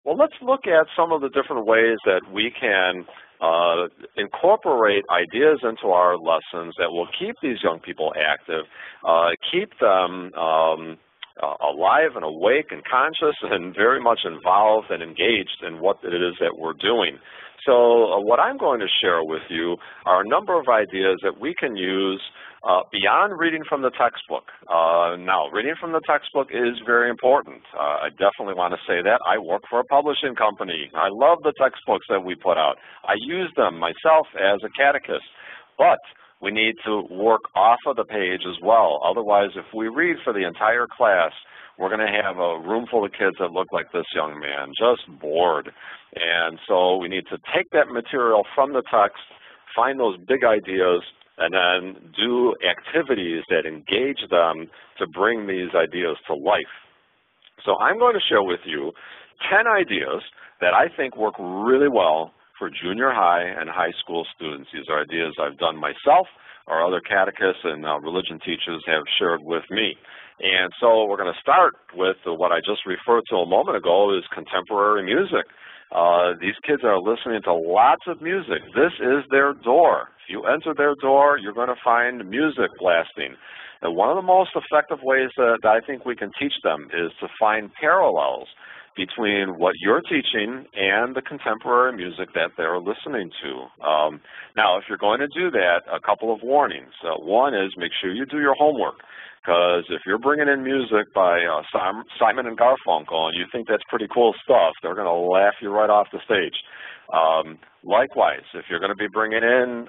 Well, let's look at some of the different ways that we can incorporate ideas into our lessons that will keep these young people active, keep them alive and awake and conscious and very much involved and engaged in what it is that we're doing. So what I'm going to share with you are a number of ideas that we can use beyond reading from the textbook. Now, reading from the textbook is very important. I definitely want to say that. I work for a publishing company. I love the textbooks that we put out. I use them myself as a catechist. But we need to work off of the page as well. Otherwise, if we read for the entire class, we're going to have a room full of kids that look like this young man, just bored. And so we need to take that material from the text, find those big ideas, and then do activities that engage them to bring these ideas to life. So I'm going to share with you 10 ideas that I think work really well for junior high and high school students. These are ideas I've done myself, or other catechists and religion teachers have shared with me. And so we're going to start with what I just referred to a moment ago is contemporary music. These kids are listening to lots of music. This is their door. If you enter their door, you're going to find music blasting. And one of the most effective ways that I think we can teach them is to find parallels between what you're teaching and the contemporary music that they're listening to. Now, if you're going to do that, a couple of warnings. One is make sure you do your homework, because if you're bringing in music by Simon and Garfunkel and you think that's pretty cool stuff, they're going to laugh you right off the stage. Likewise, if you're going to be bringing in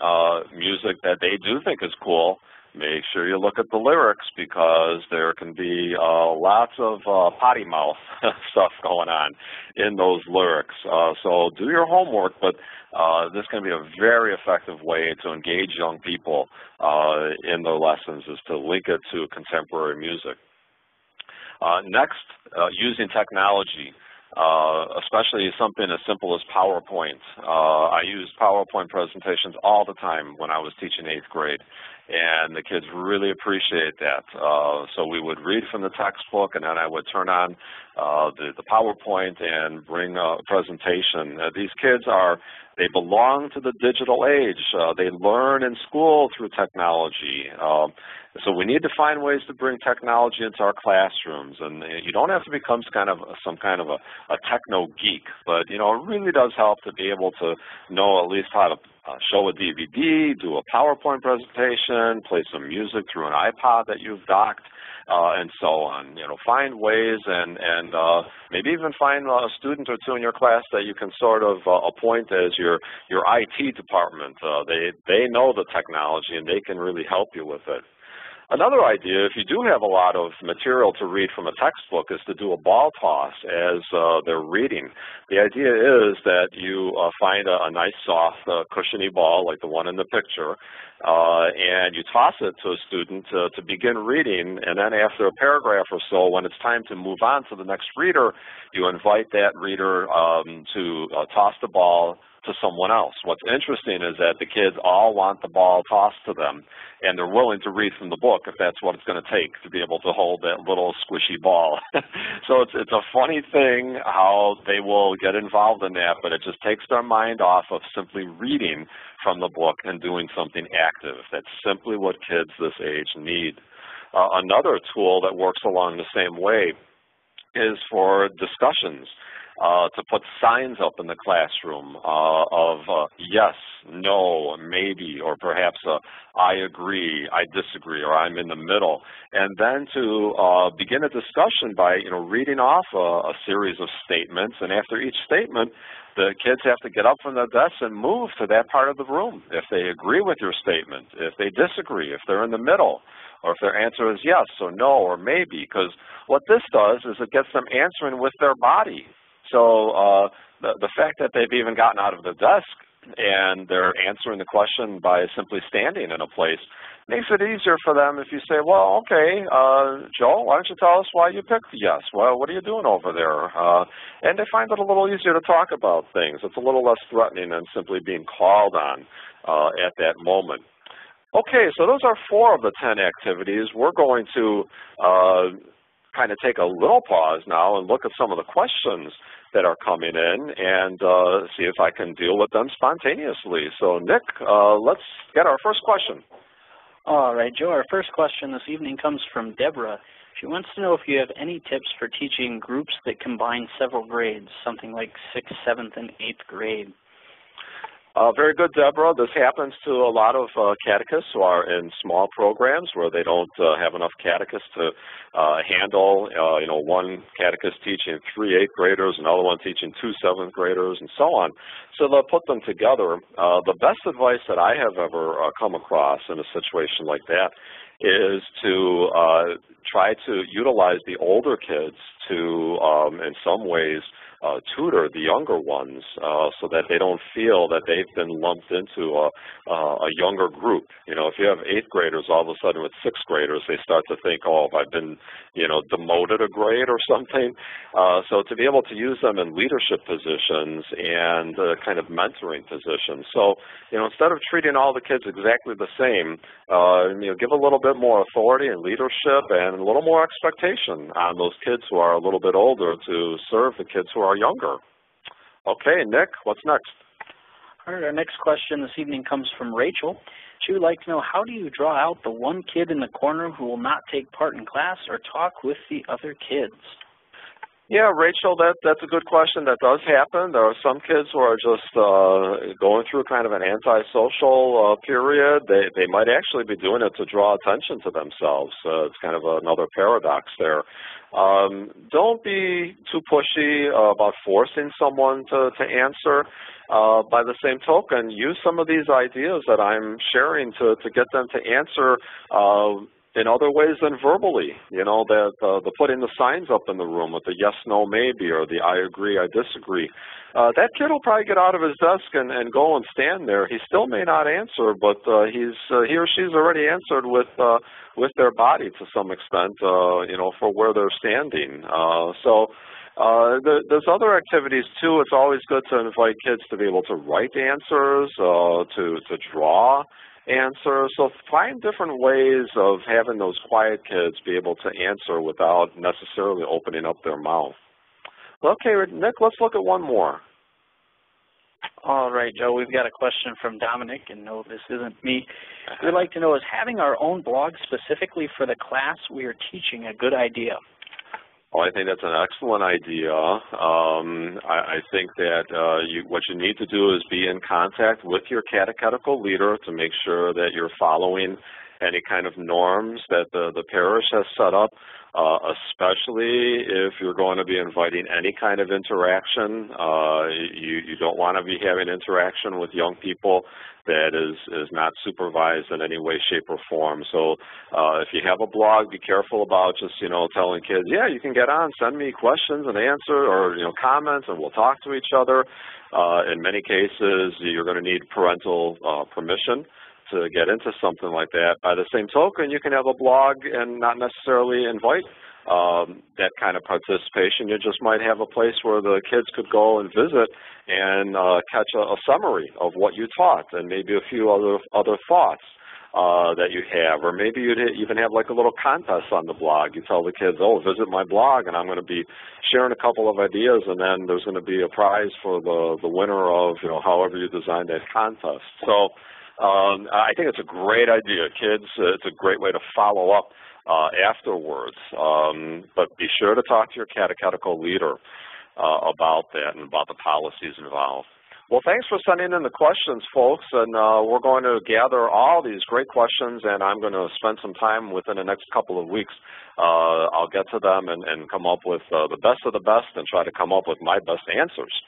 music that they do think is cool, make sure you look at the lyrics, because there can be lots of potty mouth stuff going on in those lyrics. So do your homework, but this can be a very effective way to engage young people in their lessons, is to link it to contemporary music. Next, using technology. Especially something as simple as PowerPoint. I used PowerPoint presentations all the time when I was teaching 8th grade, and the kids really appreciate that. So we would read from the textbook, and then I would turn on the PowerPoint and bring a presentation. These kids they belong to the digital age. They learn in school through technology. So we need to find ways to bring technology into our classrooms. And you don't have to become some kind of a techno geek, but it really does help to be able to know at least how to show a DVD, do a PowerPoint presentation, play some music through an iPod that you've docked, and so on. Find ways and maybe even find a student or two in your class that you can sort of appoint as your IT department. They know the technology and they can really help you with it. Another idea, if you do have a lot of material to read from a textbook, is to do a ball toss as they're reading. The idea is that you find a nice, soft, cushiony ball like the one in the picture, and you toss it to a student to begin reading, and then after a paragraph or so, when it's time to move on to the next reader, you invite that reader to toss the ball to someone else. What's interesting is that the kids all want the ball tossed to them, and they're willing to read from the book if that's what it's going to take to be able to hold that little squishy ball. So it's a funny thing how they will get involved in that, but it just takes their mind off of simply reading from the book and doing something active. That's simply what kids this age need. Another tool that works along the same way is for discussions. To put signs up in the classroom of yes, no, maybe, or perhaps I agree, I disagree, or I'm in the middle. And then to begin a discussion by reading off a series of statements, and after each statement, the kids have to get up from their desks and move to that part of the room. If they agree with your statement, if they disagree, if they're in the middle, or if their answer is yes or no or maybe, because what this does is it gets them answering with their body. So the fact that they've even gotten out of the desk and they're answering the question by simply standing in a place makes it easier for them if you say, well, okay, Joe, why don't you tell us why you picked yes? Well, what are you doing over there? And they find it a little easier to talk about things. It's a little less threatening than simply being called on at that moment. Okay, so those are 4 of the 10 activities. We're going to kind of take a little pause now and look at some of the questions that are coming in and see if I can deal with them spontaneously. So Nick, let's get our first question. All right, Joe, our first question this evening comes from Deborah. She wants to know if you have any tips for teaching groups that combine several grades, something like 6th, 7th, and 8th grade. Very good, Deborah. This happens to a lot of catechists who are in small programs where they don't have enough catechists to handle, one catechist teaching 3 8th graders, another one teaching 2 7th graders, and so on. So they'll put them together. The best advice that I have ever come across in a situation like that is to try to utilize the older kids to, in some ways, tutor the younger ones so that they don't feel that they've been lumped into a younger group. If you have 8th graders all of a sudden with 6th graders, they start to think, oh, have I been, demoted a grade or something? So to be able to use them in leadership positions and kind of mentoring positions. So, instead of treating all the kids exactly the same, give a little bit more authority and leadership and a little more expectation on those kids who are a little bit older to serve the kids who are younger. Okay, Nick, what's next? All right, our next question this evening comes from Rachel. She would like to know, how do you draw out the one kid in the corner who will not take part in class or talk with the other kids? Yeah, Rachel, that's a good question. That does happen. There are some kids who are just going through kind of an antisocial period. They might actually be doing it to draw attention to themselves. It's kind of another paradox there. Don't be too pushy about forcing someone to answer. By the same token, use some of these ideas that I'm sharing to get them to answer in other ways than verbally. The putting the signs up in the room with the yes, no, maybe, or the I agree, I disagree. That kid will probably get out of his desk and go and stand there. He still may not answer, but he or she's already answered with their body to some extent, for where they're standing. There's other activities too. It's always good to invite kids to be able to write answers, to draw answers. So find different ways of having those quiet kids be able to answer without necessarily opening up their mouth. Okay, Nick, let's look at one more. All right, Joe, we've got a question from Dominic, and no, this isn't me. We'd like to know, is having our own blog specifically for the class we are teaching a good idea? Oh, I think that's an excellent idea. I think that what you need to do is be in contact with your catechetical leader to make sure that you're following any kind of norms that the parish has set up, especially if you're going to be inviting any kind of interaction. You don't want to be having interaction with young people that is not supervised in any way, shape, or form. So if you have a blog, be careful about just, telling kids, yeah, you can get on, send me questions and answer, or, comments, and we'll talk to each other. In many cases, you're going to need parental permission to get into something like that. By the same token, you can have a blog and not necessarily invite that kind of participation. You just might have a place where the kids could go and visit and catch a summary of what you taught and maybe a few other thoughts that you have. Or maybe you'd even have like a little contest on the blog. You tell the kids, oh, visit my blog, and I'm going to be sharing a couple of ideas, and then there's going to be a prize for the winner of, however you designed that contest. So I think it's a great idea. Kids, it's a great way to follow up afterwards. But be sure to talk to your catechetical leader about that and about the policies involved. Well, thanks for sending in the questions, folks, and we're going to gather all these great questions, and I'm going to spend some time within the next couple of weeks. I'll get to them and come up with the best of the best and try to come up with my best answers.